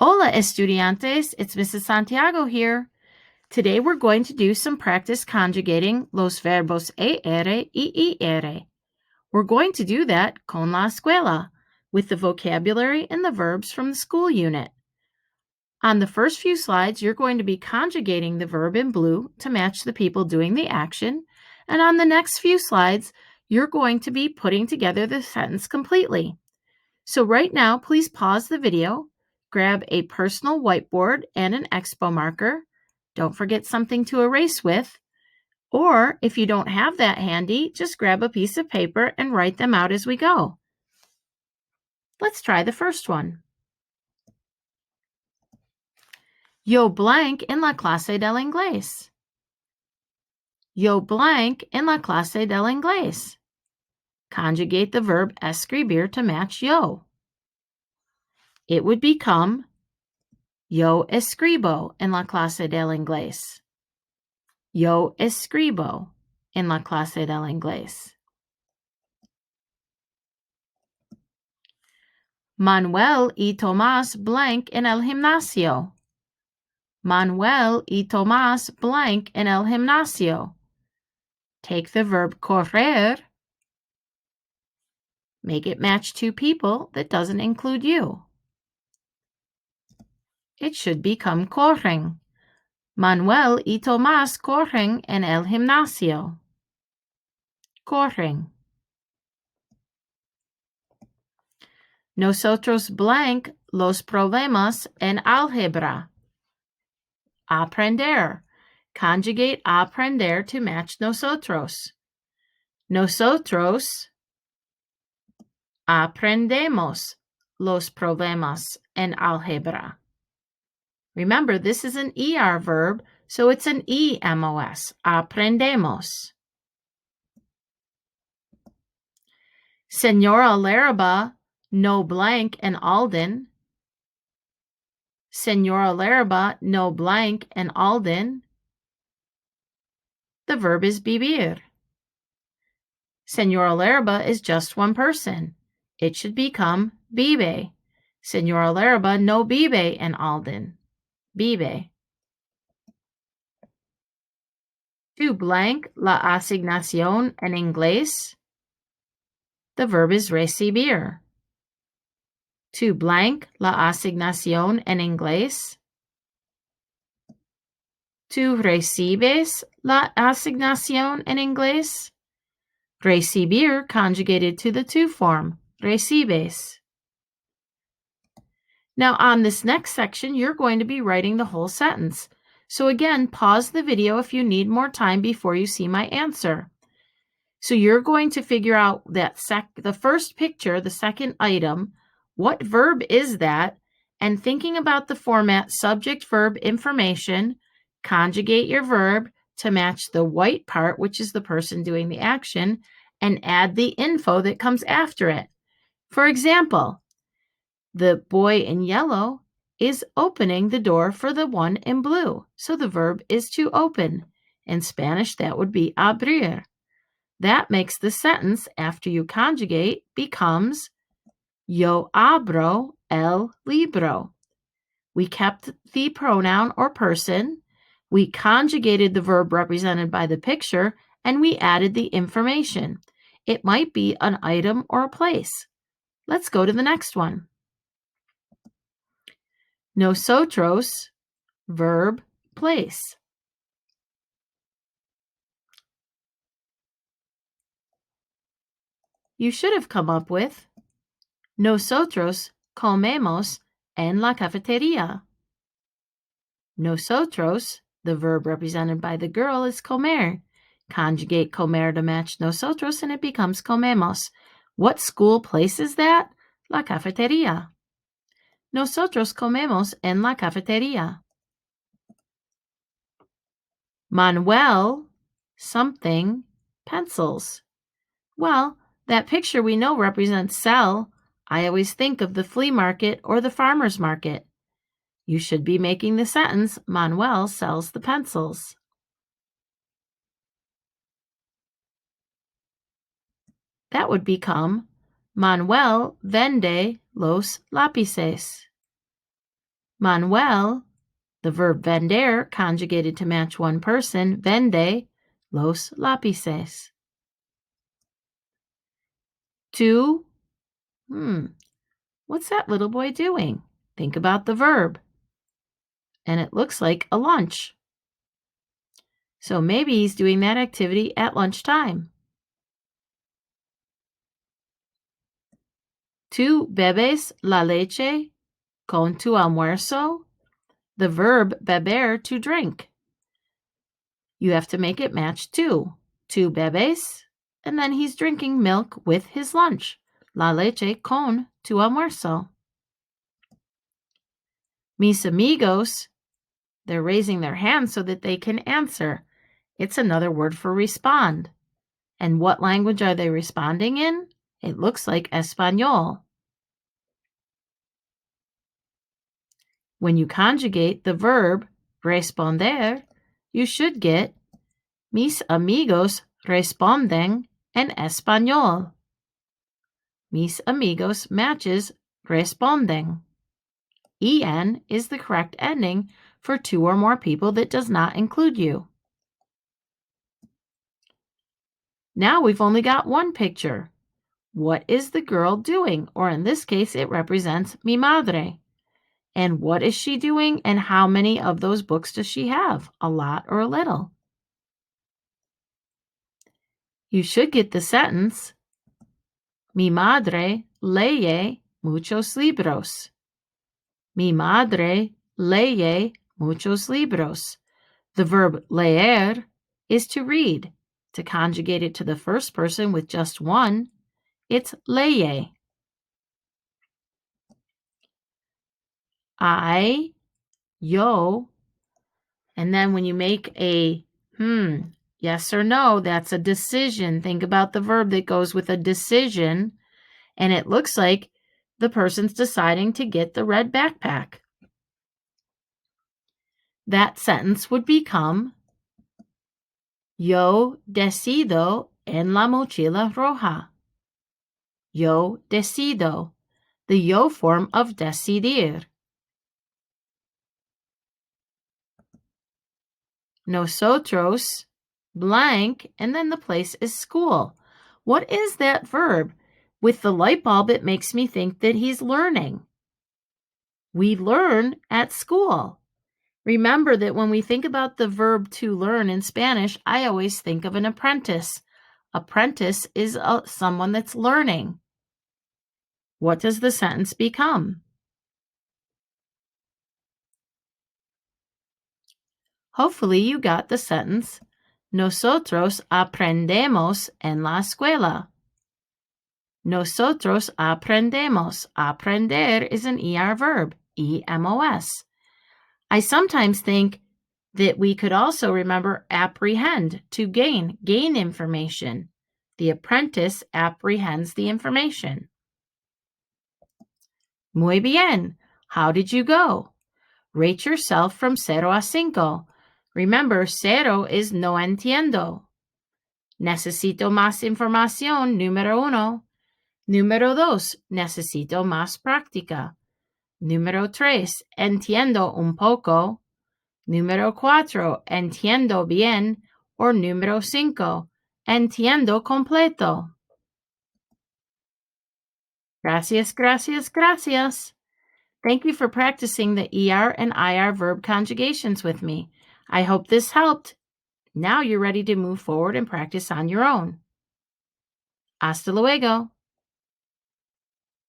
Hola, estudiantes. It's Mrs. Santiago here. Today we're going to do some practice conjugating los verbos er y ir. We're going to do that con la escuela, with the vocabulary and the verbs from the school unit. On the first few slides, you're going to be conjugating the verb in blue to match the people doing the action, and on the next few slides, you're going to be putting together the sentence completely. So right now, please pause the video, grab a personal whiteboard and an expo marker. Don't forget something to erase with. Or if you don't have that handy, just grab a piece of paper and write them out as we go. Let's try the first one. Yo blank en la clase del inglés. Yo blank en la clase del inglés. Conjugate the verb escribir to match yo. It would become yo escribo en la clase del inglés. Yo escribo en la clase del inglés. Manuel y Tomás blank en el gimnasio. Manuel y Tomás blank en el gimnasio. Take the verb correr. Make it match two people that doesn't include you. It should become corren. Manuel y Tomás corren en el gimnasio. Corren. Nosotros blank los problemas en álgebra. Aprender. Conjugate aprender to match nosotros. Nosotros aprendemos los problemas en álgebra. Remember, this is an ER verb, so it's an EMOS. Aprendemos. Señora Laraba no blank en Alden. Señora Laraba no blank en Alden. The verb is vivir. Señora Laraba is just one person. It should become vive. Señora Laraba no vive en Alden. Vive. To blank la asignación en inglés. The verb is recibir. To blank la asignación en inglés. ¿Tú recibes la asignación en inglés? Recibir conjugated to the to form, recibes. Now on this next section, you're going to be writing the whole sentence. So again, pause the video if you need more time before you see my answer. So you're going to figure out that the first picture, the second item, what verb is that? And thinking about the format subject-verb information, conjugate your verb to match the white part, which is the person doing the action, and add the info that comes after it. For example, the boy in yellow is opening the door for the one in blue. So the verb is to open. In Spanish, that would be abrir. That makes the sentence, after you conjugate, becomes yo abro el libro. We kept the pronoun or person, we conjugated the verb represented by the picture, and we added the information. It might be an item or a place. Let's go to the next one. Nosotros, verb, place. You should have come up with nosotros comemos en la cafetería. Nosotros, the verb represented by the girl, is comer. Conjugate comer to match nosotros and it becomes comemos. What school place is that? La cafetería. Nosotros comemos en la cafetería. Manuel, something, pencils. Well, that picture we know represents sell. I always think of the flea market or the farmer's market. You should be making the sentence, Manuel sells the pencils. That would become, Manuel vende los lápices. Manuel, the verb vender, conjugated to match one person, vende los lápices. 2. What's that little boy doing? Think about the verb. And it looks like a lunch. So maybe he's doing that activity at lunchtime. 2. Bebes la leche con tu almuerzo? The verb beber, to drink. You have to make it match 2. 2 bebes, and then he's drinking milk with his lunch. La leche con tu almuerzo. Mis amigos, they're raising their hands so that they can answer. It's another word for respond. And what language are they responding in? It looks like Español. When you conjugate the verb responder, you should get mis amigos responden en español. Mis amigos matches responden. En is the correct ending for 2 or more people that does not include you. Now we've only got one picture. What is the girl doing? Or in this case, it represents mi madre. And what is she doing, and how many of those books does she have? A lot or a little? You should get the sentence, mi madre lee muchos libros. Mi madre lee muchos libros. The verb leer is to read. To conjugate it to the first person with just one, it's leye. I, yo, and then when you make a yes or no, that's a decision. Think about the verb that goes with a decision, and it looks like the person's deciding to get the red backpack. That sentence would become, yo decido en la mochila roja. Yo decido, the yo form of decidir. Nosotros, blank, and then the place is school. What is that verb? With the light bulb, it makes me think that he's learning. We learn at school. Remember that when we think about the verb to learn in Spanish, I always think of an apprentice. Apprentice is someone that's learning. What does the sentence become? Hopefully you got the sentence, nosotros aprendemos en la escuela. Nosotros aprendemos. Aprender is an ER verb, E-M-O-S. I sometimes think that we could also remember apprehend, to gain information. The apprentice apprehends the information. Muy bien. How did you go? Rate yourself from 0 a 5. Remember, 0 is no entiendo. Necesito más información, número 1. Número 2, necesito más práctica. Número 3, entiendo un poco. Número 4, entiendo bien. Or número 5, entiendo completo. Gracias, gracias, gracias. Thank you for practicing the ER and IR verb conjugations with me. I hope this helped. Now you're ready to move forward and practice on your own. Hasta luego.